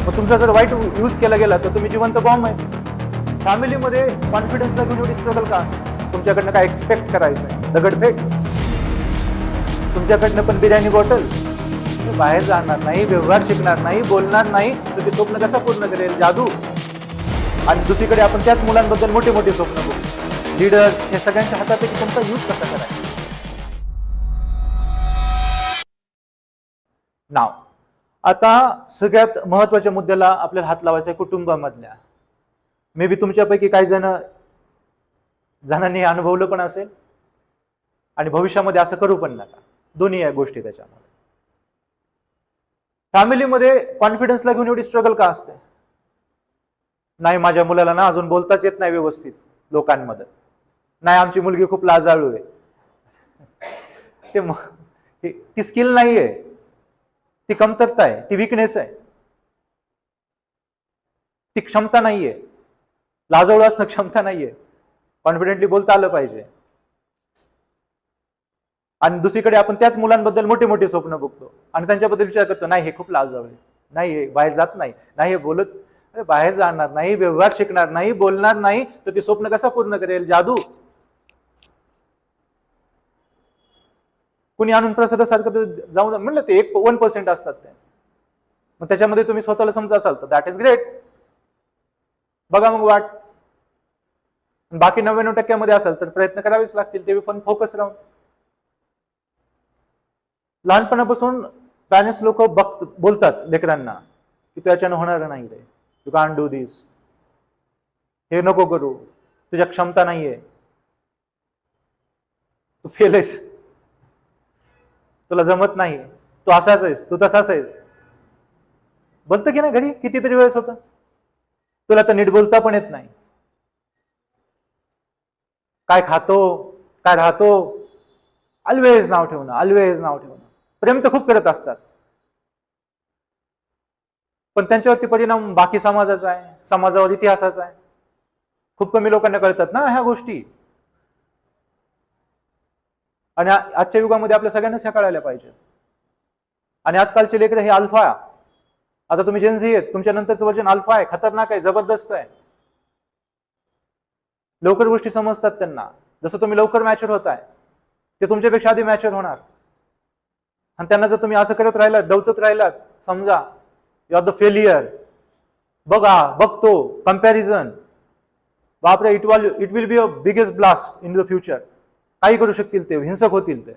मग तुमचा जर वाईट यूज केला गेला तर तुम्ही जिवंत बॉम्ब आहे. फॅमिलीमध्ये कॉन्फिडन्सला घेऊन एवढी स्ट्रगल का असते? तुमच्याकडनं काय एक्सपेक्ट करायचं आहे? दगडफेक, तुमच्याकडनं पण बिर्याणी बॉटल. बाहेर जाणार नाही, व्यवहार शिकणार नाही, बोलणार नाही, तर ते स्वप्न कसं पूर्ण करेल? जादू. आणि दुसरीकडे आपण त्याच मुलांबद्दल मोठे मोठे स्वप्न बघू. लीडर्स हे सगळ्यांच्या हातात आहे की तुमचा यूज कसा करायचा. नाव आता सगळ्यात महत्वाच्या मुद्द्याला आपल्याला हात लावायचा आहे, कुटुंबामधल्या. मे बी तुमच्यापैकी काही जणांनी अनुभवलं पण असेल आणि भविष्यामध्ये असं करू पण नका. दोन्ही या गोष्टी त्याच्यामध्ये. फॅमिलीमध्ये कॉन्फिडन्सला घेऊन एवढी स्ट्रगल का असते? नाही, माझ्या मुलाला ना अजून बोलताच येत नाही व्यवस्थित लोकांमध्ये. नाही, आमची मुलगी खूप लाजाळू आहे. ती स्किल नाहीये, ती कमतरता आहे, ती विकनेस आहे, ती क्षमता नाहीये. लाजाळू असणं क्षमता नाहीये. कॉन्फिडेंटली बोलता आलं पाहिजे. आणि दुसरीकडे आपण त्याच मुलांबद्दल मोठे मोठे स्वप्न बघतो आणि त्यांच्याबद्दल विचार करतो, नाही हे खूप लाजाळू आहे, नाही हे बाहेर जात नाही, नाही हे बोलत, बाहेर जाणार नाही, व्यवहार शिकणार नाही, बोलणार नाही, तर ते स्वप्न कसं पूर्ण करेल? जादू. कुणी आणून प्रसादासारखं जाऊन म्हणलं ते 1% असतात ते. मग त्याच्यामध्ये तुम्ही स्वतःला समजत असाल तर दॅट इज ग्रेट. बघा मग वाट. बाकी 99% असाल तर प्रयत्न करावेच लागतील, ते पण फोकस राहून. लहानपणापासून पॅरेंट्स लोक बोलतात लेकरांना की तू याच्यानं होणार नाही रे, यू कांट डू दिस, हे नको करू, तुझ्या क्षमता नाहीये, तू फेल आहेस, तुला जमत नाही, तू असाच आहेस, तू तसाच आहेस. बोलतं की नाही घरी? कितीतरी वेळेस होतं. तुला तर नीट बोलता पण येत नाही, काय खातो, काय राहतो, ऑलवेज नाव ठेवणं, ऑलवेज नाव ठेवणं. प्रेम तर खूप करत असतात, पण त्यांच्यावरती परिणाम बाकी समाजाचा आहे, समाजावर इतिहासाचा आहे. खूप कमी लोकांना कळतात ना ह्या गोष्टी. आणि आजच्या युगामध्ये आपल्या सगळ्यांनाच ह्या कळायला पाहिजे. आणि आजकालचे लेकर हे अल्फा. आता तुम्ही जेनझी आहेत, तुमच्या नंतरचं वर्जन अल्फा आहे, खतरनाक आहे, जबरदस्त आहे. लवकर गोष्टी समजतात त्यांना. जसं तुम्ही लवकर मॅच्युअर होताय, ते तुमच्यापेक्षा आधी मॅच्युअर होणार. आणि त्यांना जर तुम्ही असं करत राहिलात, डवचत राहिलात, समजा यू आर द फेलियर. बघतो कंपॅरिझन, बापरे, it will be a biggest blast in the future. काही करू शकतील ते, हिंसक होतील ते.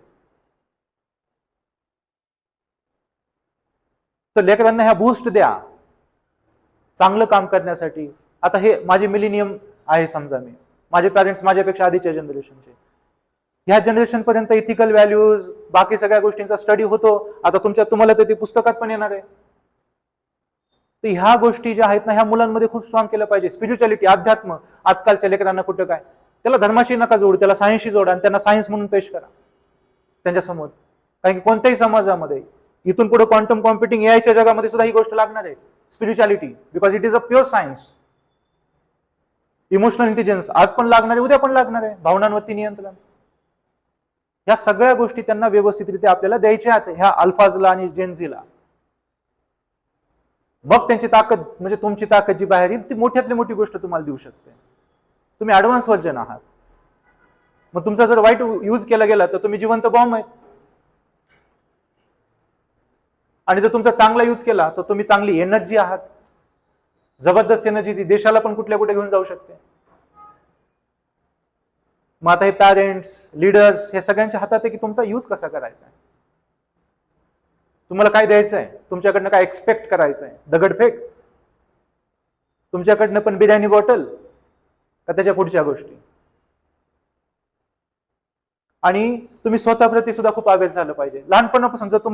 तर लेकरांना ह्या बूस्ट द्या चांगलं काम करण्यासाठी. आता हे माझे मिलेनियम आहे समजा, माझे पॅरेंट्स माझ्यापेक्षा आधीच्या जनरेशनचे. ह्या जनरेशन पर्यंत इथिकल व्हॅल्यूज, बाकी सगळ्या गोष्टींचा स्टडी होतो. आता तुम्हाला तर ते पुस्तकात पण येणार आहे. तर ह्या गोष्टी ज्या आहेत ना, ह्या मुलांमध्ये खूप स्ट्रॉंग केलं पाहिजे. स्पिरिच्युअलिटी, अध्यात्म. आजकालच्या लेकरांना कुठं काय, त्याला धर्माशी नका जोडू, त्याला सायन्सशी जोडा आणि त्यांना सायन्स म्हणून पेश करा त्यांच्यासमोर. कारण की कोणत्याही समाजामध्ये इथून पुढे क्वांटम कॉम्प्युटिंग एआयच्या जगामध्ये सुद्धा ही गोष्ट लागणार आहे, spirituality, because it is a pure science. Emotional intelligence आज पण लागणार आहे, उद्या पण लागणार आहे. भावनांवरती नियंत्रण. ह्या सगळ्या गोष्टी त्यांना व्यवस्थितरित्या आपल्याला द्यायच्या आहेत ह्या अल्फाजला आणि जेनझीला. मग त्यांची ताकद, म्हणजे तुमची ताकद जी बाहेर येईल, ती मोठ्यातली मोठी गोष्ट तुम्हाला देऊ शकते. तुम्ही ऍडव्हान्स व्हर्जन आहात. मग तुमचा जर वाईट यूज केला गेला तर तुम्ही जिवंत बॉम्ब आहे. आणि जर तुमचा चांगला यूज केला तर तुम्ही चांगली एनर्जी आहात. जबरदस्त एनर्जी, ती देशाला पण कुठल्या कुठे घेऊन जाऊ शकते. मग आता हे पॅरेंट्स, लीडर्स हे सगळ्यांच्या हातात आहे की तुमचा यूज कसा करायचा आहे. तुम्हाला काय द्यायचं आहे, तुमच्याकडनं काय एक्सपेक्ट करायचं आहे. दगडफेक, तुमच्याकडनं पण बिर्याणी बॉटल, का त्याच्या पुढच्या गोष्टी. आणि तुम्ही स्वतःप्रती सुद्धा खूप अवेअर झालं पाहिजे. लहानपणापासून जर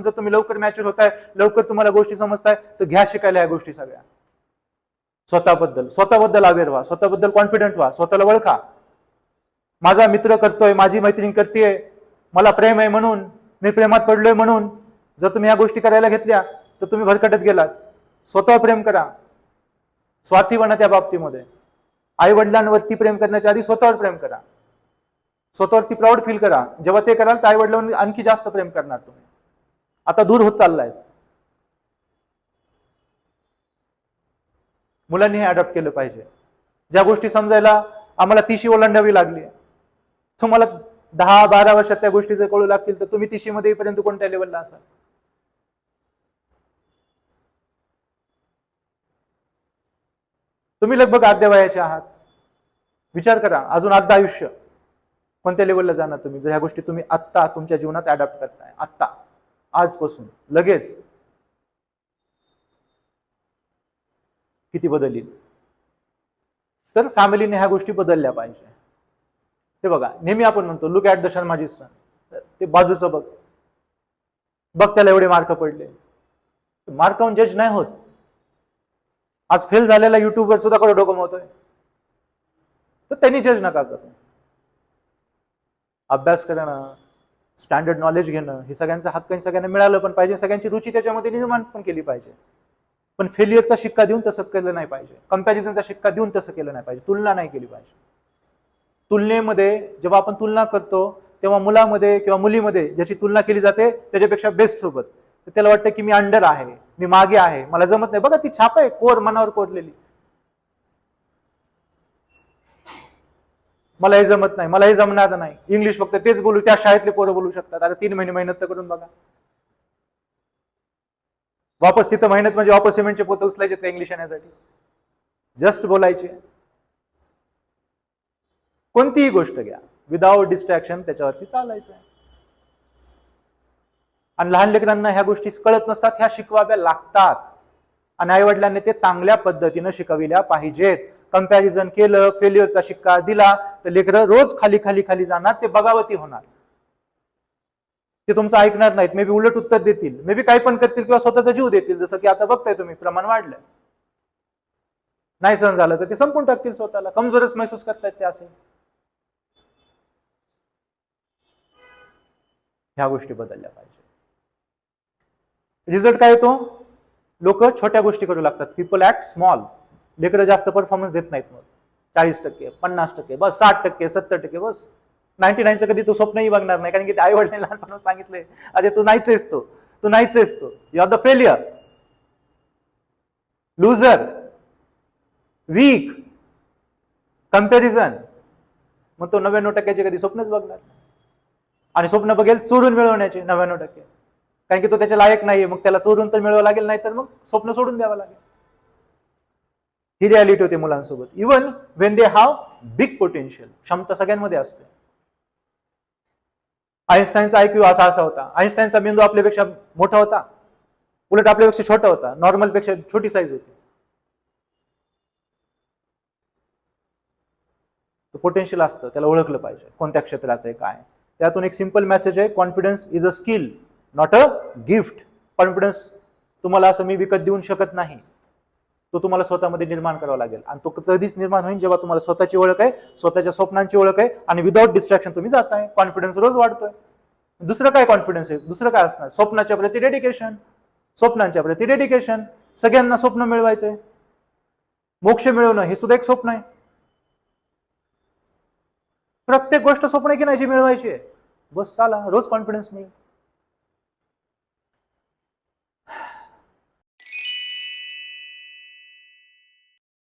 तुम्ही लवकर मॅच्युअर होताय, लवकर तुम्हाला गोष्टी समजताय, तर घ्या शिकायला ह्या गोष्टी सगळ्या. स्वतःबद्दल अवेअर व्हा, स्वतःबद्दल कॉन्फिडंट व्हा, स्वतःला ओळखा. माझा मित्र करतोय, माझी मैत्रीण करतेय, मला प्रेम आहे म्हणून, मी प्रेमात पडलोय म्हणून जर तुम्ही या गोष्टी करायला घेतल्या तर तुम्ही भरकटत गेलात. स्वतःवर प्रेम करा, स्वार्थी बना त्या बाबतीमध्ये. आई वडिलांवरती प्रेम करण्याच्या आधी स्वतःवर प्रेम करा, स्वतःवरती प्राऊड फील करा. जेव्हा ते कराल तर आई वडिलांवर आणखी जास्त प्रेम करणार तुम्ही. आता दूर होत चाललाय. मुलांनी हे अडॉप्ट केलं पाहिजे. ज्या गोष्टी समजायला आम्हाला 30 ओलांडावी लागली, तुम्हाला 10-12 वर्षात त्या गोष्टी जर कळू लागतील तर तुम्ही 30 मध्ये येईपर्यंत कोणत्या लेवलला असाल? तुम्ही लगभग अर्ध्या वयाचे आहात. विचार करा, अजून अर्ध आयुष्य कोणत्या लेवलला जाणार तुम्ही जर ह्या गोष्टी तुम्ही आत्ता तुमच्या जीवनात अडॉप्ट करताय. आत्ता, आजपासून, लगेच किती बदल येईल. तर फॅमिलीने ह्या गोष्टी बदलल्या पाहिजे. हे बघा, नेहमी आपण म्हणतो लुक ॲट द शर्माजीज सन, ते बाजूचं बघ, बघ त्याला एवढे मार्क पडले. मार्कावून जज नाही होत. आज फेल झालेला युट्यूबवर सुद्धा कडे डोकं होतोय, तर त्यांनी जज नका करू. अभ्यास करणं, स्टँडर्ड नॉलेज घेणं हे सगळ्यांचा हक्क सगळ्यांना मिळालं पण पाहिजे, सगळ्यांची रुची त्याच्यामध्ये निर्माण पण केली पाहिजे. पण फेलियरचा शिक्का देऊन तसं केलं नाही पाहिजे, कंपॅरिझनचा शिक्का देऊन तसं केलं नाही पाहिजे, तुलना नाही केली पाहिजे. तुलनेमध्ये जेव्हा आपण तुलना करतो तेव्हा मुलामध्ये किंवा मुलीमध्ये ज्याची तुलना केली जाते त्याच्यापेक्षा बेस्ट सोबत, तर त्याला वाटतं की मी अंडर आहे, मी मागे आहे, मला जमत नाही. बघा ती छाप आहे कोर मनावर कोरलेली, मला हे जमत नाही, मला हे जमणार नाही, इंग्लिश फक्त तेच बोलू, त्या शाळेतले पोरं बोलू शकतात. आता 3 महिने मेहनत तर करून बघा, वापस तिथं मेहनत म्हणजे वापस सिमेंटचे पोतं उचलायचे त्या इंग्लिश येण्यासाठी, जस्ट बोलायचे. कोणतीही गोष्ट घ्या, विदाउट डिस्ट्रॅक्शन त्याच्यावरती चालायचं आहे. आणि लहान लेकरांना ह्या गोष्टी कळत नसतात, ह्या शिकवाव्या लागतात. आणि आई वडिलांनी ते चांगल्या पद्धतीनं शिकविल्या पाहिजेत. कंपॅरिझन केलं, फेल्युअरचा शिक्का दिला तर लेकरं रोज खाली खाली खाली जाणार, ते बगावती होणार, ते तुमचं ऐकणार नाहीत. मे बी उलट उत्तर देतील, मे बी काही पण करतील किंवा स्वतःचा जीव देतील. जसं की आता बघताय तुम्ही, प्रमाण वाढलंय. नाही सहन झालं तर ते संपून टाकतील स्वतःला, कमजोरच महसूस करतायत ते असे. ह्या गोष्टी बदलल्या पाहिजे. रिझल्ट काय येतो? लोक छोट्या गोष्टी करू लागतात. People act small. लेकरं जास्त परफॉर्मन्स देत नाहीत. मग 40%, 50%, बस 60%, 70%, बस 99चं कधी तू स्वप्नही बघणार नाही, कारण की आई वडिलांनी लहानपणापासून सांगितलंय, अरे तू नाहीच आहेस, तू नाहीच आहेस, you are the failure, loser, weak, comparison. मग तो 99%चे कधी स्वप्नच बघणार नाही. आणि स्वप्न बघेल चोरून मिळवण्याचे 99%, कारण की तो त्याच्या लायक नाहीये. मग त्याला चोरून तर मिळवावं लागेल, नाही तर मग स्वप्न सोडून द्यावं लागेल. ही रियालिटी होते मुलांसोबत. Even when they have big potential, क्षमता सगळ्यांमध्ये असते. आईन्स्टाईनचा IQ असा होता. आईन्स्टाईनचा मेंदू आपल्यापेक्षा मोठा होता, उलट आपल्यापेक्षा छोटा होता, नॉर्मल पेक्षा छोटी साईज होती. पोटेन्शियल असतं, त्याला ओळखलं पाहिजे कोणत्या क्षेत्रात आहे काय. त्यातून एक सिंपल मेसेज आहे, confidence is a skill not a gift. Confidence तुम्हाला असं मी विकत देऊ शकत नाही, तो तुम्हाला स्वतःमध्ये निर्माण करावा लागेल. आणि तो कधीच निर्माण होईल जेव्हा तुम्हाला स्वतःची ओळख आहे, स्वतःच्या स्वप्नांची ओळख आहे, आणि विदाउट डिस्ट्रॅक्शन तुम्ही जाताय. कॉन्फिडन्स रोज वाढतोय. दुसरं काय कॉन्फिडन्स आहे? दुसरं काय असणार? स्वप्नाच्या प्रती डेडिकेशन, स्वप्नांच्या प्रती डेडिकेशन. सगळ्यांना स्वप्न मिळवायचंय, मोक्ष मिळवणं हे सुद्धा एक स्वप्न आहे. प्रत्येक गोष्ट स्वप्न की नाही जी मिळवायची आहे, बस चला, रोज कॉन्फिडन्स मिळेल.